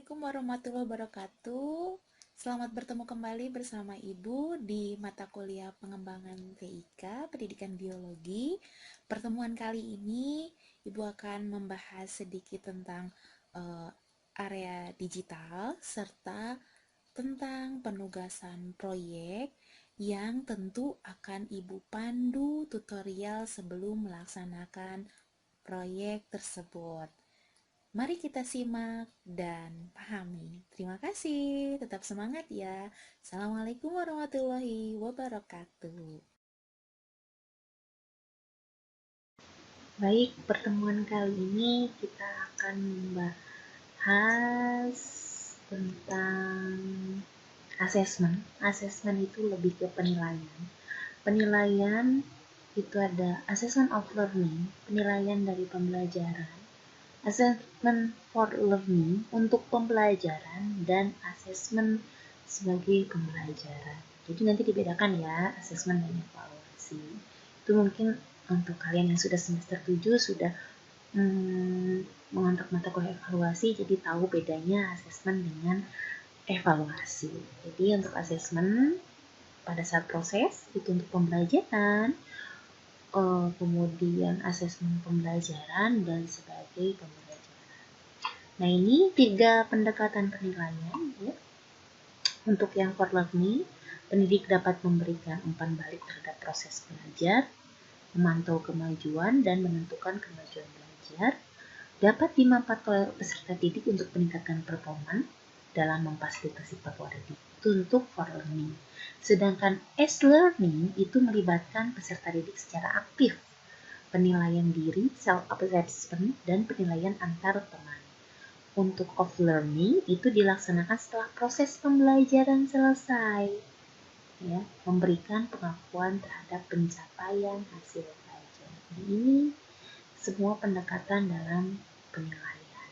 Assalamualaikum warahmatullahi wabarakatuh. Selamat bertemu kembali bersama Ibu di mata kuliah pengembangan TIK, Pendidikan Biologi. Pertemuan kali ini Ibu akan membahas sedikit tentang area digital serta tentang penugasan proyek yang tentu akan Ibu pandu tutorial sebelum melaksanakan proyek tersebut. Mari kita simak dan pahami. Terima kasih. Tetap semangat ya. Assalamualaikum warahmatullahi wabarakatuh. Baik, pertemuan kali ini kita akan membahas tentang asesmen. Asesmen itu lebih ke penilaian. Penilaian itu ada assessment of learning, penilaian dari pembelajaran, assessment for learning untuk pembelajaran, dan assessment sebagai pembelajaran. Jadi nanti dibedakan ya, assessment dan evaluasi. Itu mungkin untuk kalian yang sudah semester 7 sudah mengontak mata kuliah evaluasi, jadi tahu bedanya asesmen dengan evaluasi. Jadi untuk asesmen pada saat proses itu untuk pembelajaran, kemudian asesmen pembelajaran dan sebagai pembelajaran. Nah, ini 3 pendekatan penilaian ya. Untuk yang for learning, pendidik dapat memberikan umpan balik terhadap proses belajar, memantau kemajuan dan menentukan kemajuan belajar, dapat dimanfaatkan oleh peserta didik untuk meningkatkan performa dalam memfasilitasi performa didik. Itu untuk for learning. Sedangkan as learning itu melibatkan peserta didik secara aktif, penilaian diri, self-assessment, dan penilaian antar teman. Untuk off learning itu dilaksanakan setelah proses pembelajaran selesai, ya, memberikan pengakuan terhadap pencapaian hasil belajar. Ini semua pendekatan dalam penilaian.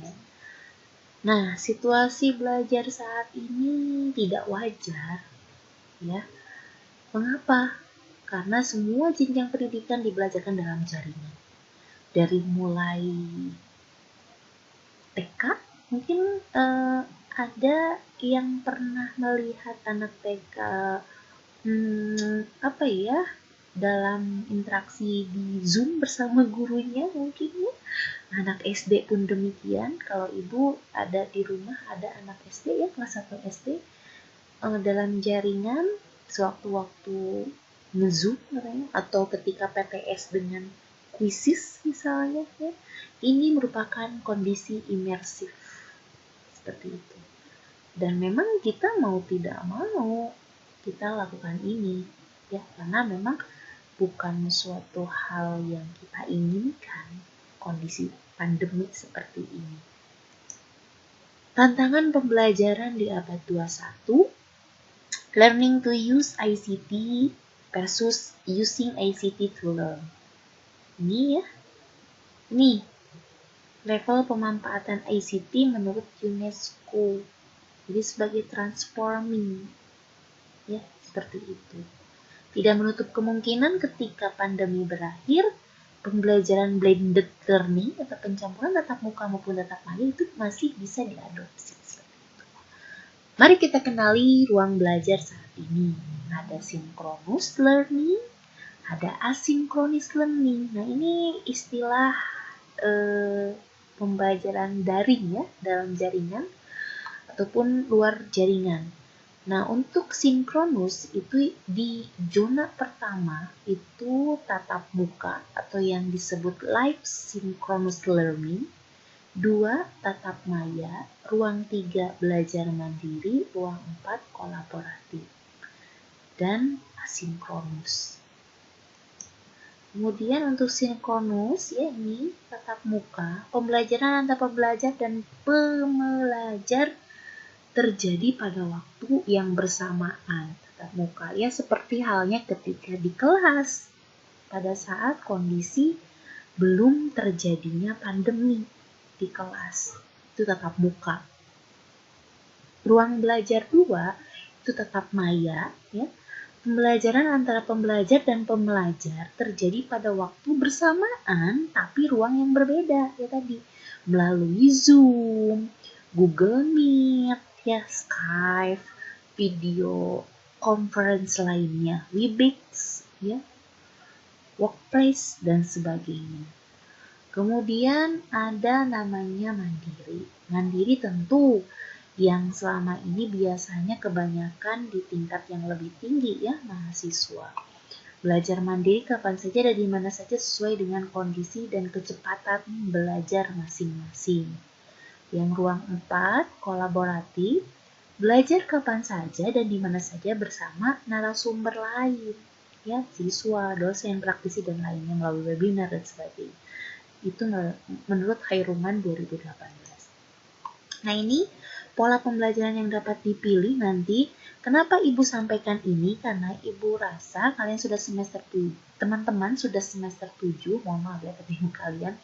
Ya. Nah, situasi belajar saat ini tidak wajar, ya. Mengapa? Karena semua jenjang pendidikan dibelajarkan dalam jaringan. Dari mulai TK, mungkin ada yang pernah melihat anak TK dalam interaksi di Zoom bersama gurunya mungkin ya. Anak SD pun demikian. Kalau ibu ada di rumah ada anak SD ya, kelas 1 SD, dalam jaringan sewaktu-waktu nge-Zoom atau ketika PTS dengan kuisis misalnya ya. Ini merupakan kondisi imersif seperti itu. Dan memang kita mau tidak mau kita lakukan ini ya, karena memang bukan suatu hal yang kita inginkan kondisi pandemi seperti ini. Tantangan pembelajaran di abad 21, learning to use ICT versus using ICT to learn. Ini ya, nih level pemanfaatan ICT menurut UNESCO. Jadi sebagai transforming, ya seperti itu. Tidak menutup kemungkinan ketika pandemi berakhir, pembelajaran blended learning atau pencampuran tatap muka maupun tatap maya itu masih bisa diadopsi. Mari kita kenali ruang belajar saat ini. Ada synchronous learning, ada asynchronous learning. Nah, ini istilah pembelajaran daring ya, dalam jaringan ataupun luar jaringan. Nah, untuk sinkronus itu di zona pertama itu tatap muka atau yang disebut live synchronous learning, 2 tatap maya, ruang 3 belajar mandiri, ruang 4 kolaboratif, dan asinkronus. Kemudian untuk sinkronus ya, ini tatap muka, pembelajaran antara pembelajar dan pembelajar terjadi pada waktu yang bersamaan tatap muka ya, seperti halnya ketika di kelas pada saat kondisi belum terjadinya pandemi di kelas, itu tatap muka. Ruang belajar 2 itu tatap maya ya, pembelajaran antara pembelajar dan pembelajar terjadi pada waktu bersamaan tapi ruang yang berbeda ya tadi, melalui Zoom, Google Meet, ya, Skype, video conference lainnya, Webex, ya, Workplace, dan sebagainya. Kemudian ada namanya mandiri. Mandiri tentu yang selama ini biasanya kebanyakan di tingkat yang lebih tinggi, ya, mahasiswa. Belajar mandiri kapan saja dan di mana saja sesuai dengan kondisi dan kecepatan belajar masing-masing. Yang ruang 4, kolaboratif, belajar kapan saja dan di mana saja bersama narasumber lain, ya, siswa, dosen, praktisi, dan lainnya melalui webinar dan sebagainya. Itu menurut Hairungan 2018. Nah, ini pola pembelajaran yang dapat dipilih nanti. Kenapa Ibu sampaikan ini? Karena Ibu rasa kalian sudah semester 7, teman-teman sudah semester 7, mohon maaf ya ketemu kalian,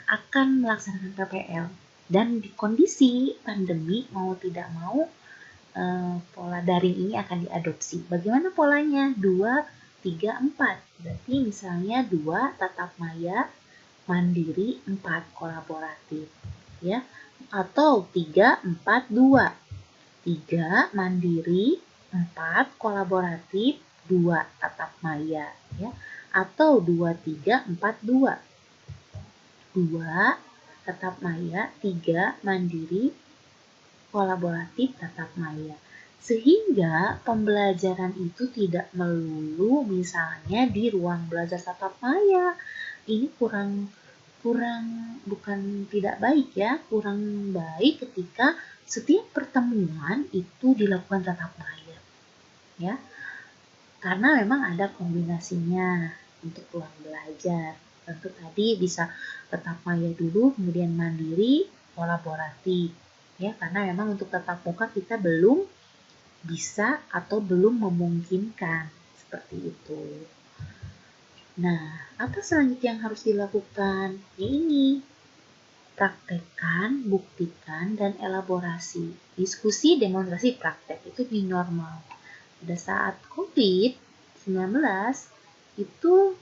akan melaksanakan PPL. Dan di kondisi pandemi, mau tidak mau, pola daring ini akan diadopsi. Bagaimana polanya? 2, 3, 4. Berarti misalnya 2 tatap maya, mandiri, 4 kolaboratif, ya. Atau 3, 4, 2. 3 mandiri, 4 kolaboratif, 2 tatap maya, ya. Atau 2, 3, 4, 2. 2 tatap maya, 3 mandiri, kolaboratif, tatap maya. Sehingga pembelajaran itu tidak melulu misalnya di ruang belajar tatap maya. Ini kurang bukan tidak baik, ya, kurang baik ketika setiap pertemuan itu dilakukan tatap maya, ya, karena memang ada kombinasinya untuk ruang belajar. Tentu tadi bisa tatap maya dulu, kemudian mandiri, kolaboratif, ya, karena memang untuk tatap muka kita belum bisa atau belum memungkinkan seperti itu. Nah, apa selanjutnya yang harus dilakukan? Ya, ini, praktekkan, buktikan, dan elaborasi. Diskusi, demonstrasi, praktek itu di normal. Pada saat COVID-19 itu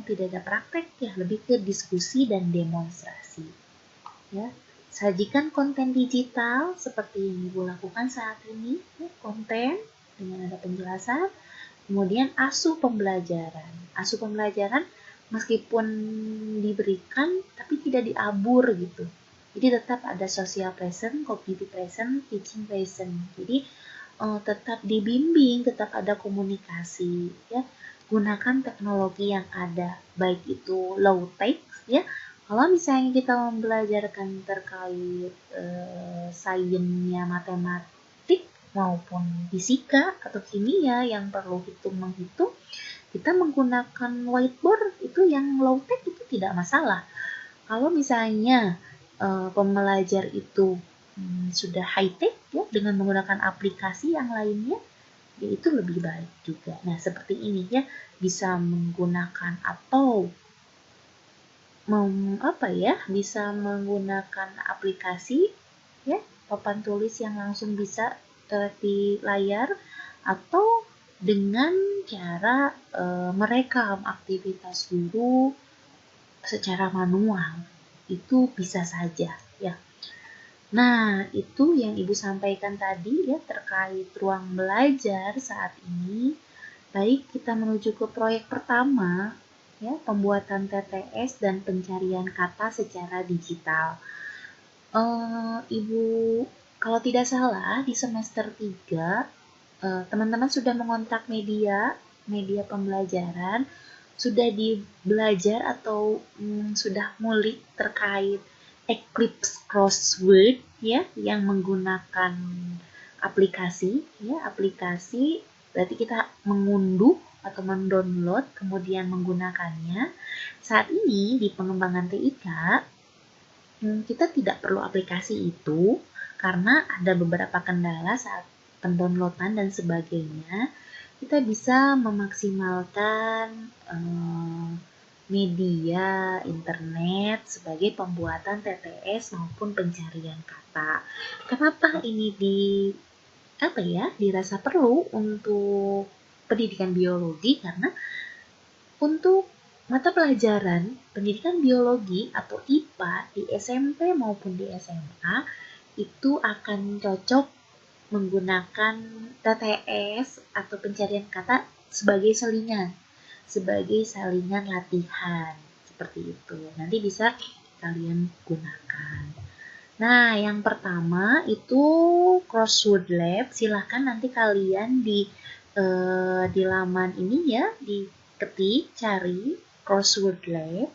tidak ada praktek, ya, lebih ke diskusi dan demonstrasi, ya. Sajikan konten digital seperti yang Ibu lakukan saat ini, ya, konten dengan ada penjelasan. Kemudian asuh pembelajaran. Asuh pembelajaran meskipun diberikan tapi tidak diabur gitu. Jadi tetap ada social present, cognitive present, teaching present. Jadi tetap dibimbing, tetap ada komunikasi, ya. Gunakan teknologi yang ada, baik itu low tech, ya. Kalau misalnya kita membelajarkan terkait sainsnya matematik maupun fisika atau kimia yang perlu menghitung, kita menggunakan whiteboard itu yang low tech itu tidak masalah. Kalau misalnya pembelajar itu sudah high tech, ya, dengan menggunakan aplikasi yang lainnya, ya, itu lebih baik juga. Nah, seperti ini, ya, bisa menggunakan atau bisa menggunakan aplikasi, ya, papan tulis yang langsung bisa di layar, atau dengan cara merekam aktivitas guru secara manual, itu bisa saja, ya. Nah, itu yang Ibu sampaikan tadi, ya, terkait ruang belajar saat ini. Baik, kita menuju ke proyek pertama, ya, pembuatan TTS dan pencarian kata secara digital. Ibu, kalau tidak salah di semester 3, teman-teman sudah mengontak media pembelajaran, sudah dibelajar atau sudah ngulik terkait Eclipse Crossword, ya, yang menggunakan aplikasi, ya, aplikasi berarti kita mengunduh atau mendownload kemudian menggunakannya. Saat ini di pengembangan TIK kita tidak perlu aplikasi itu karena ada beberapa kendala saat pendownloadan dan sebagainya. Kita bisa memaksimalkan media internet sebagai pembuatan TTS maupun pencarian kata. Kenapa ini dirasa perlu untuk pendidikan biologi? Karena untuk mata pelajaran pendidikan biologi atau IPA di SMP maupun di SMA itu akan cocok menggunakan TTS atau pencarian kata sebagai salingan latihan seperti itu. Nanti bisa kalian gunakan. Nah, yang pertama itu crossword lab. Silahkan nanti kalian di laman ini ya, diketik, cari crossword lab.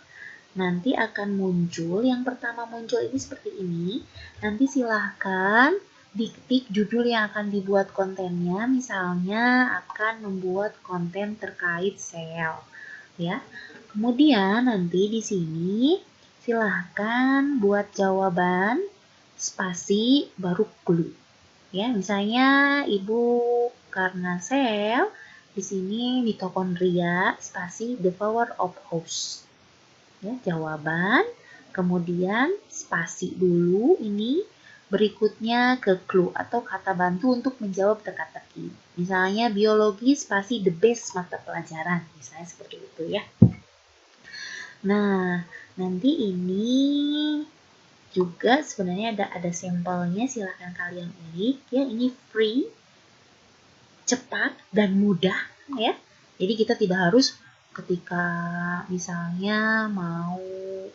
Nanti akan muncul, yang pertama muncul ini seperti ini. Nanti silahkan diketik judul yang akan dibuat kontennya. Misalnya akan membuat konten terkait sel, ya. Kemudian nanti di sini silahkan buat jawaban spasi baru clue. Ya, misalnya Ibu karena sel, di sini mitokondria spasi the power of host. Ya, jawaban, kemudian spasi dulu ini, berikutnya ke clue atau kata bantu untuk menjawab teka-teki. Misalnya biologi spasi the best mata pelajaran, misalnya seperti itu ya. Nah, nanti ini juga sebenarnya ada sampelnya, silahkan kalian ulik ya. Ini free, cepat dan mudah ya. Jadi kita tidak harus ketika misalnya mau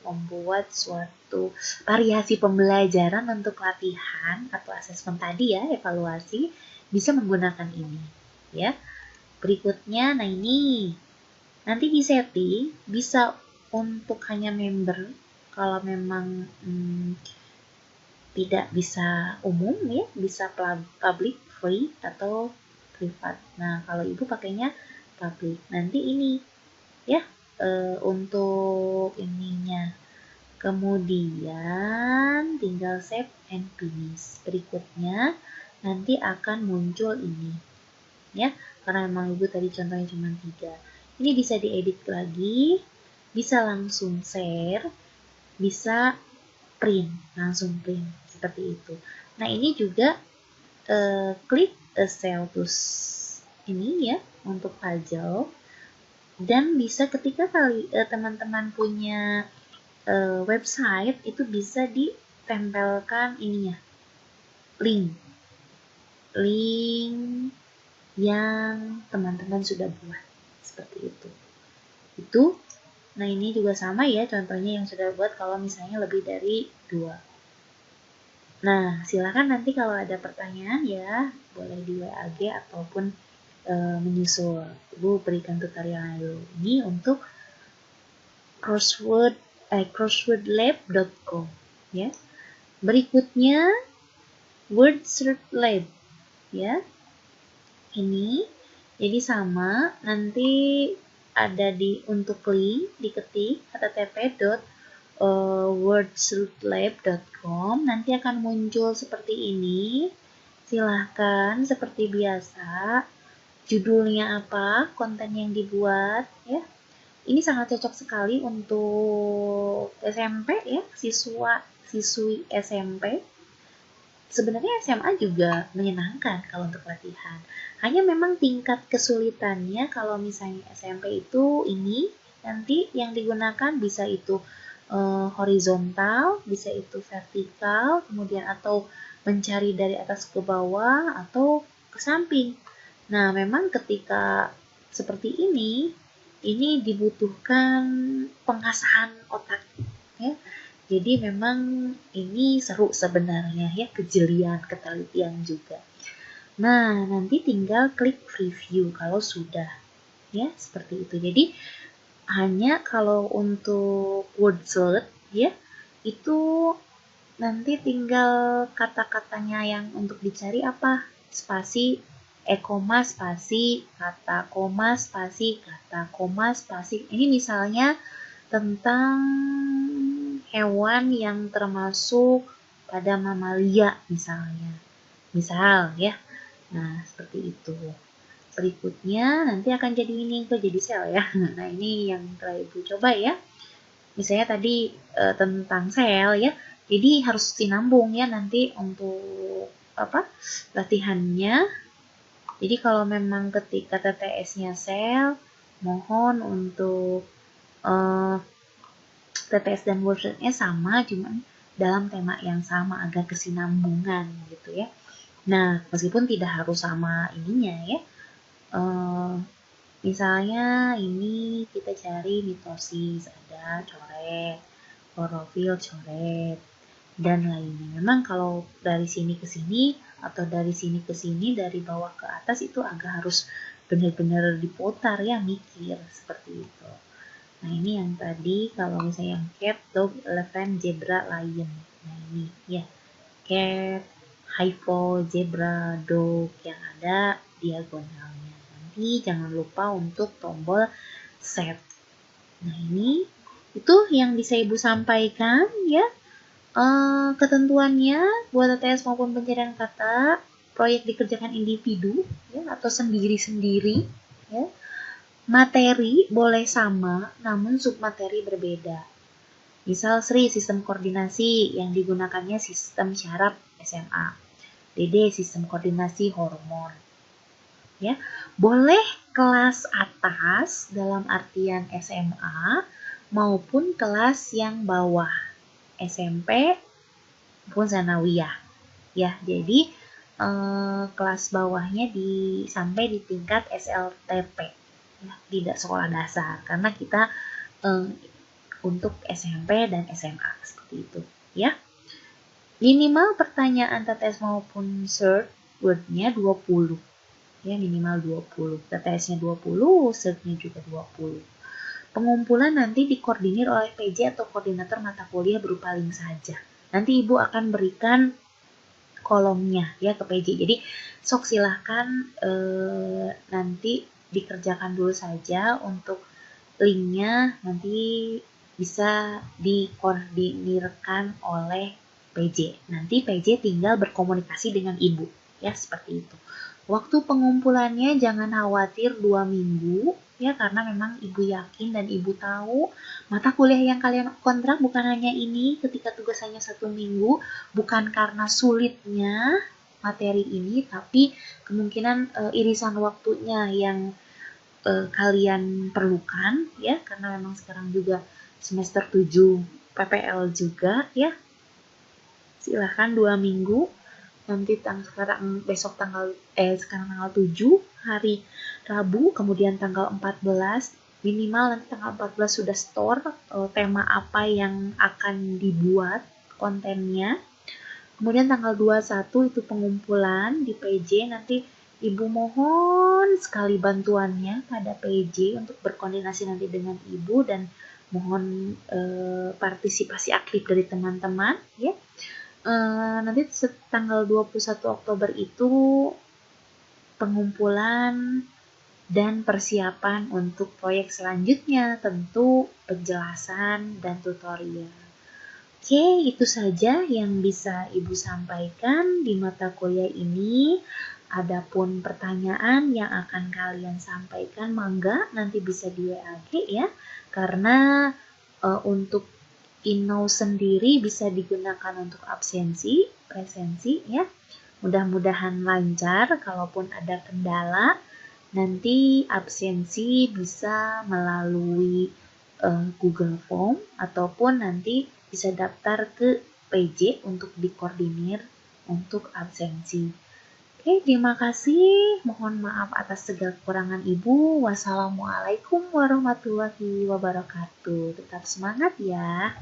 membuat suatu variasi pembelajaran untuk latihan atau asesmen tadi ya, evaluasi, bisa menggunakan ini ya. Berikutnya, nah ini nanti di setting bisa untuk hanya member kalau memang tidak bisa umum ya, bisa public, free atau privat. Nah, kalau Ibu pakainya public. Nanti ini ya untuk ininya. Kemudian tinggal save and finish. Berikutnya nanti akan muncul ini. Ya, karena memang Ibu tadi contohnya cuma 3. Ini bisa diedit lagi, bisa langsung share, bisa print, langsung print seperti itu. Nah, ini juga klik sell to ini ya untuk puzzle, dan bisa ketika teman-teman punya website itu bisa ditempelkan ininya, link yang teman-teman sudah buat seperti itu. Nah, ini juga sama ya contohnya yang sudah buat kalau misalnya lebih dari 2. Nah, silakan nanti kalau ada pertanyaan ya boleh di WA-G ataupun menyusul. Ibu berikan tutorialnya dulu. Ini untuk crosswordlab.com ya. Berikutnya word search lab ya. Ini jadi sama, nanti ada untuk link diketik http://wordsearchlab.com, nanti akan muncul seperti ini. Silahkan seperti biasa, judulnya apa, konten yang dibuat ya. Ini sangat cocok sekali untuk SMP ya, siswi SMP. Sebenarnya SMA juga menyenangkan kalau untuk latihan. Hanya memang tingkat kesulitannya kalau misalnya SMP itu ini nanti yang digunakan bisa itu horizontal, bisa itu vertikal, kemudian atau mencari dari atas ke bawah atau ke samping. Nah, memang ketika seperti ini dibutuhkan pengasahan otak ya. Jadi memang ini seru sebenarnya ya, kejelian, ketelitian juga. Nah, nanti tinggal klik preview kalau sudah ya, seperti itu. Jadi hanya kalau untuk word search ya, itu nanti tinggal kata-katanya yang untuk dicari apa, spasi, koma, spasi, kata, koma, spasi, kata, koma, spasi. Ini misalnya tentang hewan yang termasuk pada mamalia misalnya. Misal ya. Nah, seperti itu. Berikutnya nanti akan jadi ini kok jadi sel ya. Nah, ini yang telah Ibu coba ya. Misalnya tadi tentang sel ya. Jadi harus sinambung ya nanti untuk latihannya. Jadi kalau memang ketika TTS-nya sel, mohon untuk TTS dan workshopnya sama, cuman dalam tema yang sama, agak kesinambungan gitu ya. Nah, meskipun tidak harus sama ininya ya. Misalnya ini kita cari mitosis, ada coret, klorofil coret, dan lainnya. Memang kalau dari sini ke sini atau dari sini ke sini, dari bawah ke atas itu agak harus benar-benar diputar ya, mikir seperti itu. Nah ini yang tadi kalau misalnya yang cat, dog, elephant, zebra, lion. Nah ini ya, cat, hypo, zebra, dog yang ada diagonalnya. Nanti jangan lupa untuk tombol set. Nah ini itu yang bisa Ibu sampaikan ya. Ketentuannya buat TTS maupun pencarian kata, proyek dikerjakan individu ya, atau sendiri-sendiri ya. Materi boleh sama, namun submateri berbeda. Misal Sri sistem koordinasi yang digunakannya sistem syaraf SMA. Dede sistem koordinasi hormon. Ya, boleh kelas atas dalam artian SMA maupun kelas yang bawah SMP maupun sanawiyah. Ya, jadi kelas bawahnya sampai di tingkat SLTP. Ya, tidak sekolah dasar karena kita untuk SMP dan SMA seperti itu ya. Minimal pertanyaan TTS maupun cert wordnya 20 ya, minimal 20. TTS-nya 20, cert-nya juga 20. Pengumpulan nanti dikoordinir oleh PJ atau koordinator mata kuliah berupa link saja. Nanti Ibu akan berikan kolomnya ya ke PJ. Jadi sok silahkan nanti dikerjakan dulu saja. Untuk linknya nanti bisa dikoordinirkan oleh PJ. Nanti PJ tinggal berkomunikasi dengan Ibu ya, seperti itu. Waktu pengumpulannya jangan khawatir 2 minggu ya, karena memang Ibu yakin dan Ibu tahu mata kuliah yang kalian kontrak bukan hanya ini, ketika tugasannya 1 minggu, bukan karena sulitnya materi ini, tapi kemungkinan irisan waktunya yang kalian perlukan ya, karena memang sekarang juga semester 7 PPL juga ya. Silahkan 2 minggu. Nanti sekarang tanggal 7 hari Rabu, kemudian tanggal 14 minimal nanti tanggal 14 sudah store tema apa yang akan dibuat kontennya. Kemudian tanggal 21 itu pengumpulan di PJ. Nanti Ibu mohon sekali bantuannya pada PJ untuk berkoordinasi nanti dengan Ibu, dan mohon partisipasi aktif dari teman-teman ya. Nanti tanggal 21 Oktober itu pengumpulan dan persiapan untuk proyek selanjutnya, tentu penjelasan dan tutorial. Oke, itu saja yang bisa Ibu sampaikan di mata kuliah ini. Adapun pertanyaan yang akan kalian sampaikan, mangga nanti bisa di WA ya, karena untuk Innov sendiri bisa digunakan untuk absensi, presensi ya. Mudah-mudahan lancar. Kalaupun ada kendala, nanti absensi bisa melalui Google Form ataupun nanti bisa daftar ke PJ untuk dikoordinir untuk absensi. Oke, terima kasih. Mohon maaf atas segala kekurangan Ibu. Wassalamualaikum warahmatullahi wabarakatuh. Tetap semangat ya.